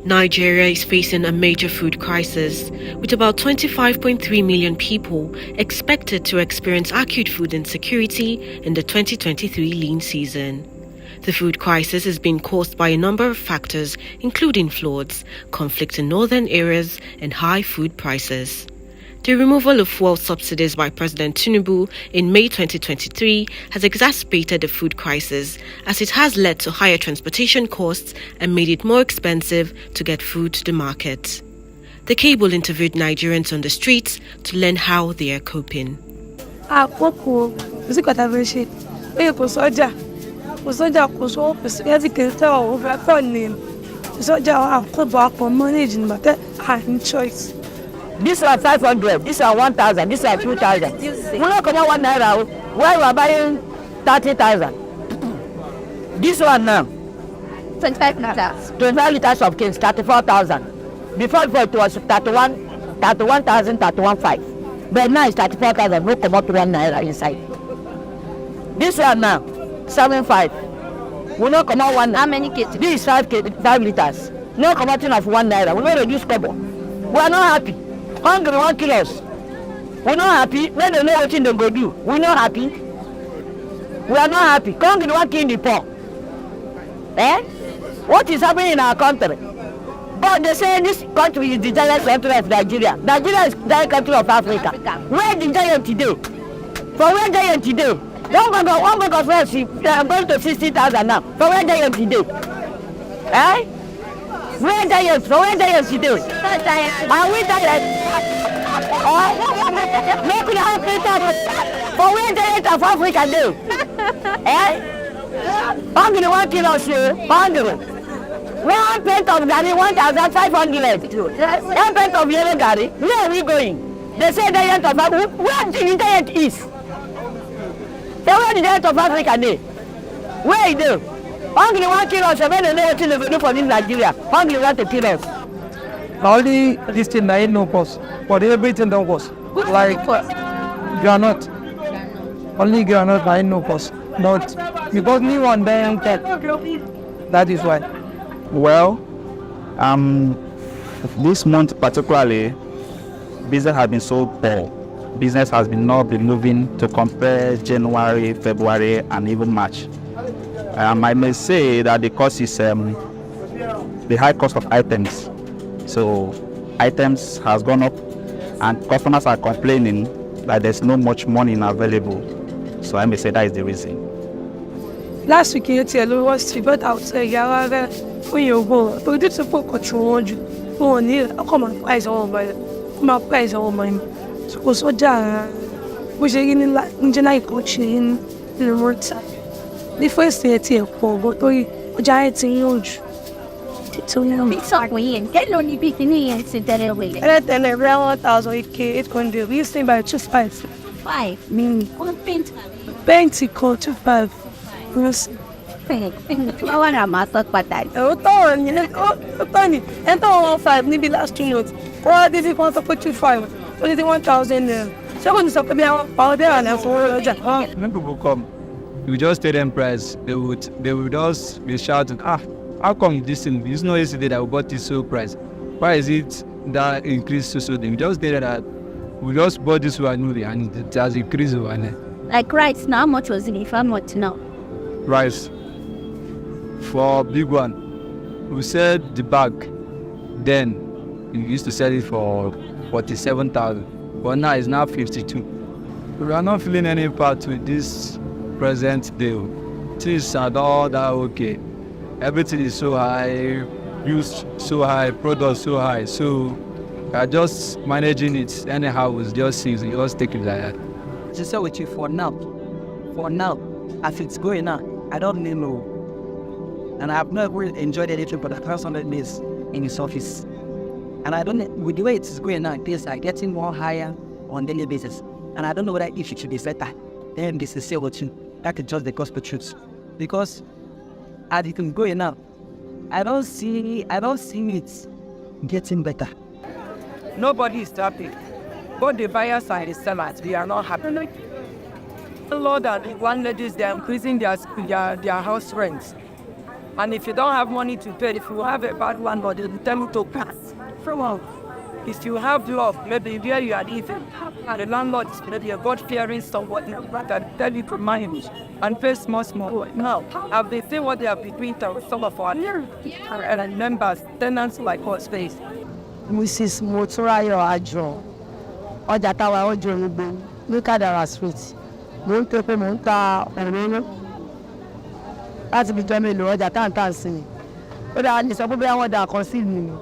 Nigeria is facing a major food crisis, with about 25.3 million people expected to experience acute food insecurity in the 2023 lean season. The food crisis is being caused by a number of factors, including floods, conflict in northern areas, and high food prices. The removal of fuel subsidies by President Tinubu in May 2023 has exacerbated the food crisis, as it has led to higher transportation costs and made it more expensive to get food to the market. The cable interviewed Nigerians on the streets to learn how they are coping. This one 500, this one 1,000, this one 2,000. We don't come out 1 naira. Why we are buying 30,000? This one now, 25 liters. 25 liters of cakes, 34,000. Before it was 31,000, 31,500. But now it's 34,000. No come out 1 naira inside. This one now, 7,500. We don't come out 1 naira. How many kg? This is 5 liters. No come out of 1 naira. We don't reduce cover. We are not happy. Hungry won't kill us. We're not happy. When they know what they go do, we're not happy. We are not happy. Hungry won't kill the poor. Eh? What is happening in our country? But they say this country is the giant country of Nigeria. Nigeria is the giant country of Africa. Where the giant today? For where giant today? One bag of rice is going to 60,000 now. For where giant today? Eh? Where giants? For where giants today? Are we giants? Make we have for where giants of Africa do? Eh? Hungry 1 kilo, sir. Hungry. 1 pint of Gary, 1,500. 1 pint of yellow Gary. Where are we going? They say giant of Africa. Where the giant is? They where the giant of Africa do? Where is it? Hungry 1 kilo, 7 and 8 to do for this Nigeria. Hungry want to kill us. Only this thing I no cost, but everything don't cost. Like granite. Only granite I no cost. Not because new one then that is why. Well, this month particularly, business has been so poor. Business has been not been moving to compare January, February, and even March. I may say that the cost is the high cost of items. So items has gone up, and customers are complaining that there's no much money available. So I may say that is the reason. Last week, you was to but outside Yara when you go, but it's a book what you want you. Go on here, I'll come and price all my price all mine. So, Jara, which again in July coaching in the morning. The first day it's here for but we giant huge. So it's not going. Get only big in the end, sit there away. And then around 1,800, we stay by just 5. 5 mean one paint. Paint equal to 5. Yes. I want to master but that. Oh, Tony, Tony, and 5, maybe last 2 months. Or did you want to put you 5? Only 1,000 there. So when you stop me out there and I for When people come, you just tell them price. They would just be shouting, how come this thing? It's not yesterday that we bought this so price. Why is it that increased so? They just tell that we just bought this one newly and it has increased one. Like rice now, how much was it? How much now? Rice for big one, we said the bag. Then we used to sell it for 47,000, but now it's now 52. We are not feeling any part with this present deal. Things are all that okay. Everything is so high, use so high, products so high. So we are just managing it anyhow. It's just things. You just take it like that. To say with you for now, as it's going on, I don't really know. And I have not really enjoyed anything but the past 100 days in his office. And I don't know, with the way it's going now, things are getting more higher on daily basis. And I don't know whether if it should be better. Then this is say what you, that is just the gospel truth. Because as it is going now, I don't see it getting better. Nobody is happy. Both the buyers and the sellers, we are not happy. The Lord and the landladies, they are increasing their house rents. And if you don't have money to pay, if you have a bad landlord, they'll tell you to pass. From out. If you have love, maybe where you are living, and the landlord is maybe a God-fearing someone that tell you to mind and pay small. Now, have they seen what they have been doing to some of our members, tenants like us face? Mrs. Motúnráyọ̀ Àjọ, ọjà táwa ọjọ́ Òrùgbó ní Kádàrá street. Mo ń tó pé mo ń ta òróró láti fi jọ mélòó ọjà táǹtà sí ni. Ó dáa ní sọ pé bí wọ́n da kan sí ìlú ni.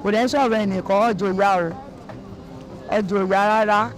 Kò dẹ̀ ń sọ̀rọ̀ ẹnìkan ọjọ́ ìyá rẹ̀. Ọjọ́ ìyá rárá.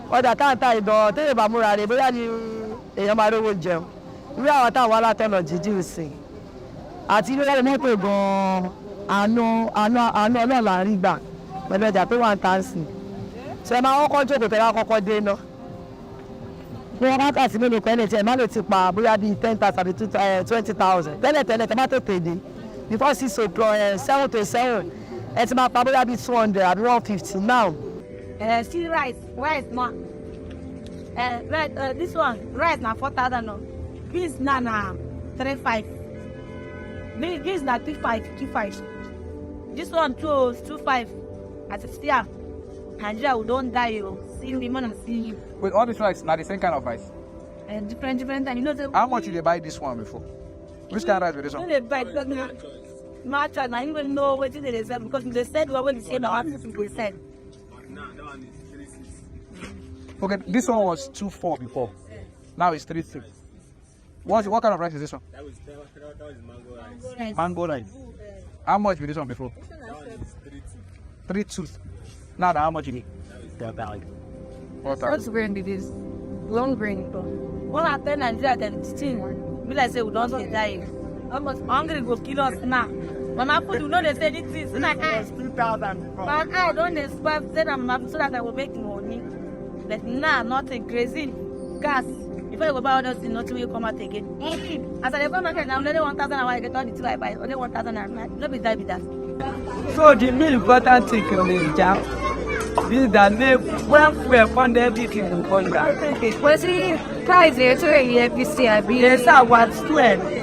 Ọjà táǹtà ìdán tẹ́lẹ̀ bá múra rẹ̀ bóyá ni èèyàn máa rówó jẹun. Irú àwọn táwọn alátọ̀nà jíjí sí. Àti ilé ẹ̀rọ mọ́tò gan-an. Àánú Ọlọ́run là ń rí gbà pẹ̀lú ọjà tó wà ń tà sí. Ṣé ẹ máa kọ́kọ́ jókòó tẹ́lá kọ́kọ́ dé iná? Bí wọ́n bá kà sí mélòó pẹ́ẹ́lẹ̀ tí ẹ má lè ti pa bóyá bíi 10,000 àbí 20,000. Tẹ́lẹ̀ tẹ́ bá tètè dé before 6 o'clock 7 to 7 ẹ ti máa pa bóyá bíi 200 àbí 150 now. Still rice ma. This one rice na 4,000 no. Beans na 3,500. Beans na 2,500. This one 2,500. As it's still Nigeria, we don't die. See the man and see you. With all this rice, not the same kind of rice. Different. And you know, how much did they buy this one before? Which kind of rice with this one? They buy because match and I even know what they sell because they said well, when they said our people said. Okay, this one was 2,400 before. Now it's 3,600. What kind of rice is this one? That was mango rice. Mango rice. How much was this one before? 3,200. Now how much is it? What's grain it is? Long grain. When I tell Nigeria then still be like say we don't get die. Almost hungry go kill us now. When I put you know they say this is like 3,000. But I don't expect that I'm not so that I will make money. But now nothing crazy. Gas. If I go buy other things, nothing will come out again. As I go market now, only 1,000 and I get all the two I buy. Only 1,000 and not be die with that. So the main important thing on the job is that when we have found everything in contract. Well, see, price there to a PCIB. Yes, I want to.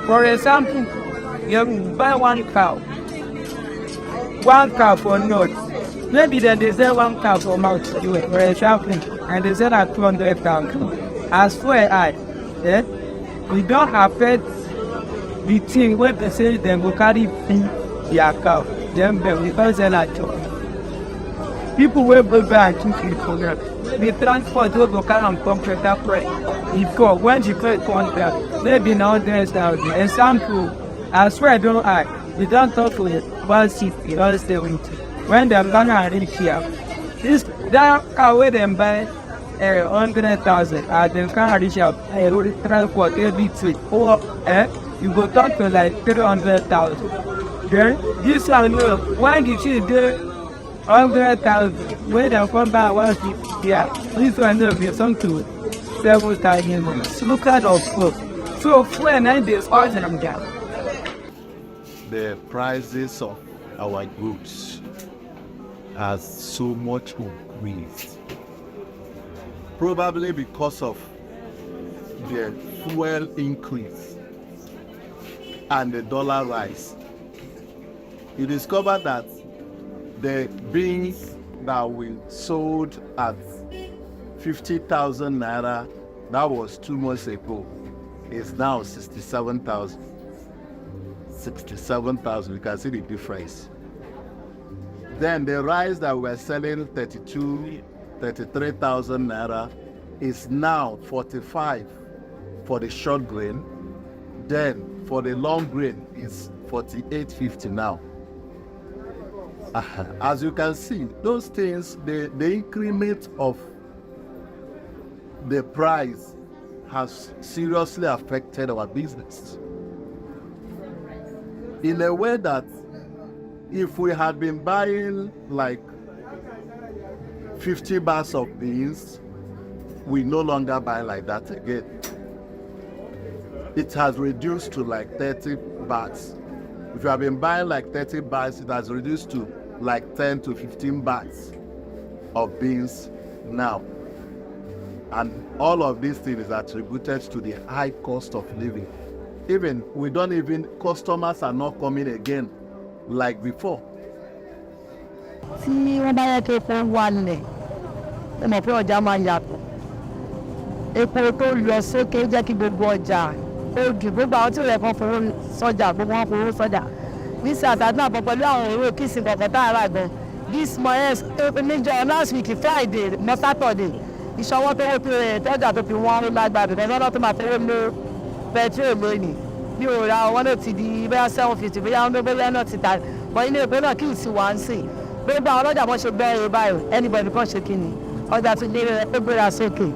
For example, you buy one cow for note. Maybe then they sell 1 cow for mouth, for example, and they sell at 200,000. As swear we don't affect the thing when they say they go carry their cow. Then we don't sell at all. People will go back to the program. The transport will go carry and come to that price. Because when you pay contract, maybe now there's the example. I swear don't act. We don't talk to it. One seat, you don't stay with it. When they're gonna reach here, that car where they buy 100,000 and then can't reach out transport every week. Or you go talk to like 300,000. Then this one when you see the 100,000 when they come back once this one will be something 7,000. Look at our food. So for 9 days all them down. The prices of our goods has so much increased. Probably because of the fuel increase and the dollar rise. You discover that the beans that we sold at 50,000 naira, that was 2 months ago, is now 67,000. 67,000, you can see the difference. Then the rice that we're selling 33,000 naira is now 45 for the short grain. Then for the long grain is 48.50 now. As you can see, those things, the increment of the price has seriously affected our business. In a way that if we had been buying like 50 bags of beans, we no longer buy like that again. It has reduced to like 30 bags. If you have been buying like 30 bags, it has reduced to like 10 to 15 bags of beans now. And all of these things is attributed to the high cost of living even customers are not coming again like before. tí wọ́n bá yẹ kí epo wálẹ̀ ẹ mọ̀ pé ọjà máa yàtọ̀ epo tó lọ sókè jẹ́ kí gbogbo ọjà ó dùn gbogbo àwọn tí ò rẹ̀ kan fowó sọ́jà gbogbo wọn fowó sọ́jà nísìnyí àtàdé àpọ̀ pẹ̀lú àwọn èrò kìsì kọ̀ọ̀kan tá a rà gan this month níjọ last week Friday mọ́ Saturday ìṣọwọ́ tó wọ́n fi tọ́jà tó fi wọ́n lágbàdo ẹ̀fọ́ tó máa fẹ́rẹ́ ló petrol lónìí bí o ra owó náà ti di bóyá 750 bóyá bóyá náà ti ta bọ́ ilé ìpín náà kí n sì wá ń sìn gbogbo àwọn ọlọ́jà bọ́ ṣe gbọ́ ẹ̀rọ báyìí anybody kan ṣe kí ni ọjà tó lé rẹ̀ tó gbéra sókè